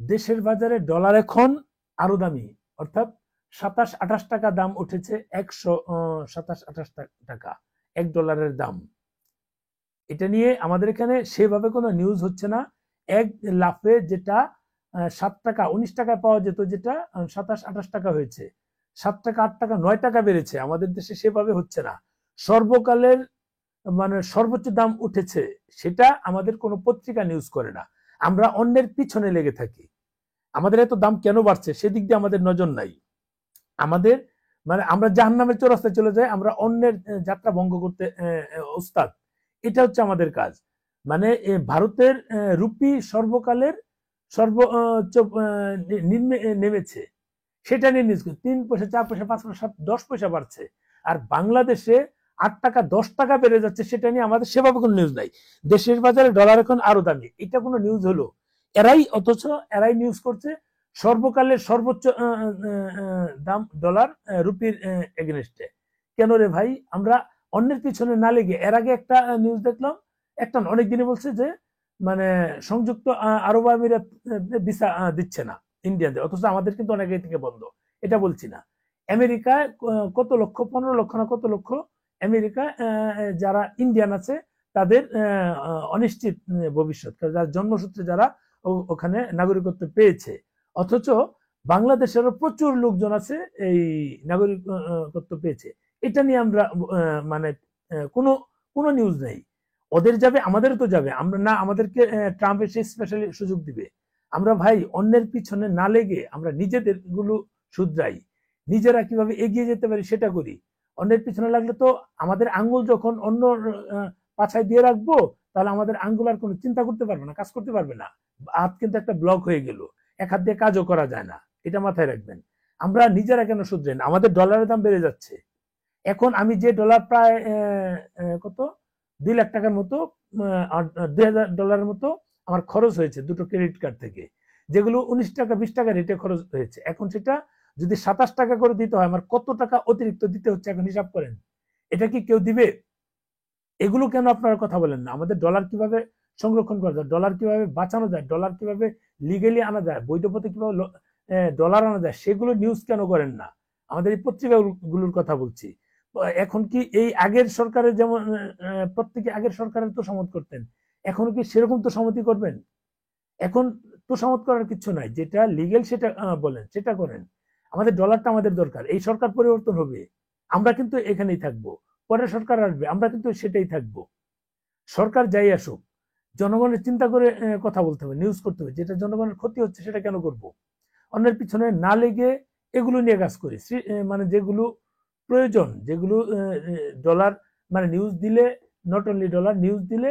দেশের বাজারে ডলার এখন আরো দামি, অর্থাৎ 27-28 টাকা দাম উঠেছে। 127-28 টাকা $1 দাম। এটা নিয়ে আমাদের এখানে সেভাবে কোনো নিউজ হচ্ছে না। এক লাফে যেটা 7 টাকা 19 টাকায় পাওয়া যেত, যেটা 27-28 টাকা হয়েছে, 7 টাকা 8 টাকা 9 টাকা বেড়েছে। আমাদের দেশে সেভাবে হচ্ছে না। সর্বকালের মানে সর্বোচ্চ দাম উঠেছে, সেটা আমাদের কোনো পত্রিকা নিউজ করে না। আমরা অন্যের পিছনে লেগে থাকি। আমাদের এত দাম কেন বাড়ছে সেদিক দিয়ে আমাদের নজর নাই। আমাদের মানে আমরা জাহান্নামের চৌরাস্তায় চলে যাই, আমরা অন্যের যাত্রা ভঙ্গ করতে ওস্তাদ। এটা হচ্ছে আমাদের কাজ। মানে ভারতের রুপি সর্বকালের সর্বোচ্চ নিম্নে নেমেছে, সেটা নিয়ে নিউজ 3 পয়সা 4 পয়সা 5 পয়সা 10 পয়সা বাড়ছে। আর বাংলাদেশে 8 টাকা 10 টাকা বেড়ে যাচ্ছে, সেটা নিয়ে আমাদের সেভাবে কোনো নিউজ নাই। দেশের বাজারে ডলার এখন আরো দামি, এটা কোনো নিউজ হলো? অথচ এরাই নিউজ করছে সর্বকালের সর্বোচ্চ দাম ডলার রুপির এগেনস্টে। কেন রে ভাই? আমরা অন্যের পিছনে না লেগে, এর আগে একটা নিউজ দেখলাম, একটা অনেক দিনে বলছে যে মানে সংযুক্ত আরব আমিরাত ভিসা দিচ্ছে না ইন্ডিয়াতে, অথচ আমাদের কিন্তু অনেক আগে থেকে বন্ধ। এটা বলছি না। আমেরিকায় কত লক্ষ, 15 লক্ষ না কত লক্ষ আমেরিকা যারা ইন্ডিয়ান আছে তাদের অনিশ্চিত ভবিষ্যৎ, যারা জন্মসূত্রে যারা ওখানে নাগরিকত্ব পেয়েছে। অথচ বাংলাদেশেরও প্রচুর লোকজন আছে এই নাগরিকত্ব পেয়েছে। এটা নিয়ে আমরা মানে কোনো কোনো নিউজ নেই। ওদের যাবে, আমাদেরও তো যাবে। আমরা না, আমাদেরকে ট্রাম্প এসে স্পেশালি সুযোগ দিবে? আমরা ভাই অন্যের পিছনে না লেগে আমরা নিজেদের গুলো শুধরাই, নিজেরা কিভাবে এগিয়ে যেতে পারি সেটা করি। অন্যের পিছনে লাগলে তো আমাদের আঙ্গুল যখন অন্য পাছায় দিয়ে রাখবো, তাহলে আমাদের আঙ্গুল আর কোনো চিন্তা করতে পারবে না, কাজ করতে পারবে না। হাত কিন্তু একটা ব্লক হয়ে গেল, এক হাত দিয়ে কাজও করা যায় না। এটা মাথায় রাখবেন। আমরা নিজেরা কেন শুধরেন? আমাদের ডলারের দাম বেড়ে যাচ্ছে। এখন আমি যে ডলার প্রায় কত 2 লাখ টাকার মতো, $2,000 মতো আমার খরচ হয়েছে দুটো ক্রেডিট কার্ড থেকে, যেগুলো 19 টাকা 20 টাকা রেটে খরচ হয়েছে। এখন সেটা যদি 27 টাকা করে দিতে হয়, আমার কত টাকা অতিরিক্ত দিতে হচ্ছে এখন হিসাব করেন। এটা কি কেউ দিবে? এগুলো কেন আপনারা কথা বলেন না? আমাদের ডলার কিভাবে সংরক্ষণ করা যায়, ডলার কিভাবে বাঁচানো যায়, ডলার কিভাবে লিগেলি আনা যায়, বৈধ পথে কিভাবে ডলার আনা যায়, সেগুলো নিউজ কেন করেন না? আমাদের এই পত্রিকাগুলোর কথা বলছি। এখন কি এই আগের সরকারের যেমন প্রত্যেকে আগের সরকারের তোষামত করতেন, এখন কি সেরকম তোষামতি করবেন? এখন তোষামত করার কিছু নাই, যেটা লিগেল সেটা বলেন, সেটা করেন। আমাদের ডলারটা আমাদের দরকার। এই সরকার পরিবর্তন হবে, আমরা কিন্তু এখানেই থাকবো। পরের সরকার আসবে, আমরা কিন্তু সেটাই থাকবো। সরকার যাই আসুক, জনগণের চিন্তা করে কথা বলতে হবে, নিউজ করতে হবে। যেটা জনগণের ক্ষতি হচ্ছে সেটা কেন করব? অন্যের পিছনে না লেগে এগুলো নিয়ে কাজ করি। মানে যেগুলো প্রয়োজন, যেগুলো ডলার মানে নিউজ দিলে, নট অনলি ডলার, নিউজ দিলে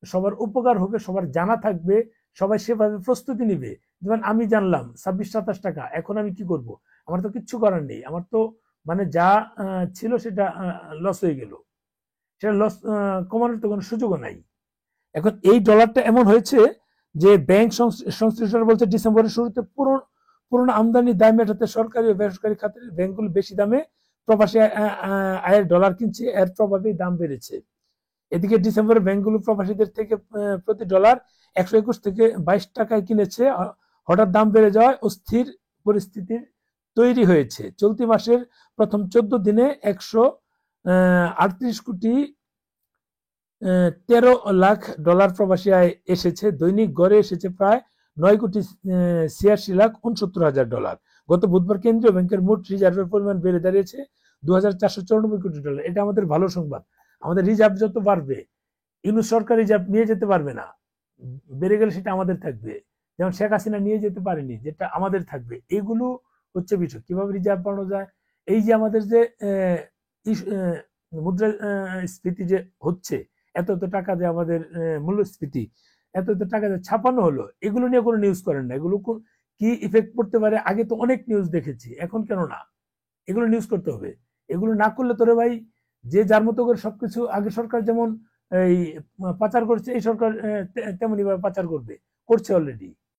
সবার উপকার হবে, সবার জানা থাকবে, সবাই সেভাবে প্রস্তুতি নিবে। যেমন আমি জানলাম 26-27 টাকা, এখন আমি কি করব? আমার তো কিচ্ছু করার নেই। আমার তো মানে যা ছিল সেটা লস হয়ে গেল, সেটা লস কমানোর তো কোনো সুযোগও নাই। এখন এই ডলারটা এমন হয়েছে যে ব্যাংক সংশ্লিষ্টরা বলছে ডিসেম্বরের শুরুতে পুরনো আমদানি দায় মেটাতে সরকারি ও বেসরকারি খাতের ব্যাংকগুলো বেশি দামে প্রবাসী আয়ের ডলার কিনছে, এর প্রভাবেই দাম বেড়েছে। এদিকে ডিসেম্বরে ব্যাংকগুলো প্রবাসীদের থেকে প্রতি ডলার 121 থেকে 22 টাকায় কিনেছে। হঠাৎ দাম বেড়ে যাওয়ায় অস্থির পরিস্থিতির তৈরি হয়েছে। চলতি মাসের প্রথম 14 দিনে 138 কোটি 13 লাখ ডলার প্রবাসী আয় এসেছে। দৈনিক গড়ে এসেছে প্রায় 9 কোটি 86 লাখ 69 হাজার ডলার। গত বুধবার কেন্দ্রীয় ব্যাংকের মোট রিজার্ভের পরিমাণ বেড়ে দাঁড়িয়েছে 2,494 কোটি ডলার। এটা আমাদের ভালো সংবাদ। আমাদের রিজার্ভ যত বাড়বে, ইউনূস সরকার রিজার্ভ নিয়ে যেতে পারবে না, বেড়ে গেলে সেটা আমাদের থাকবে। যেমন শেখ হাসিনা নিয়ে যেতে পারেনি, যেটা আমাদের থাকবে। এগুলো হচ্ছে বিষয়, কিভাবে রিজার্ভ বাড়ানো যায়। এই যে আমাদের যে মুদ্রাস্ফীতি যে হচ্ছে, এত এত টাকা যে আমাদের মূল্যস্ফীতি, এত এত টাকা যে ছাপানো হলো, এগুলো নিয়ে কোনো নিউজ করেন না। এগুলো কি ইফেক্ট পড়তে পারে আগে তো অনেক নিউজ দেখেছি, এখন কেন না? এগুলো নিউজ করতে হবে। এগুলো না করলে তোরে ভাই যে যার মতো করে সবকিছু, আগে সরকার যেমন এই পাচার করছে, এই সরকার তেমনি ভাবে পাচার করবে, করছে অলরেডি।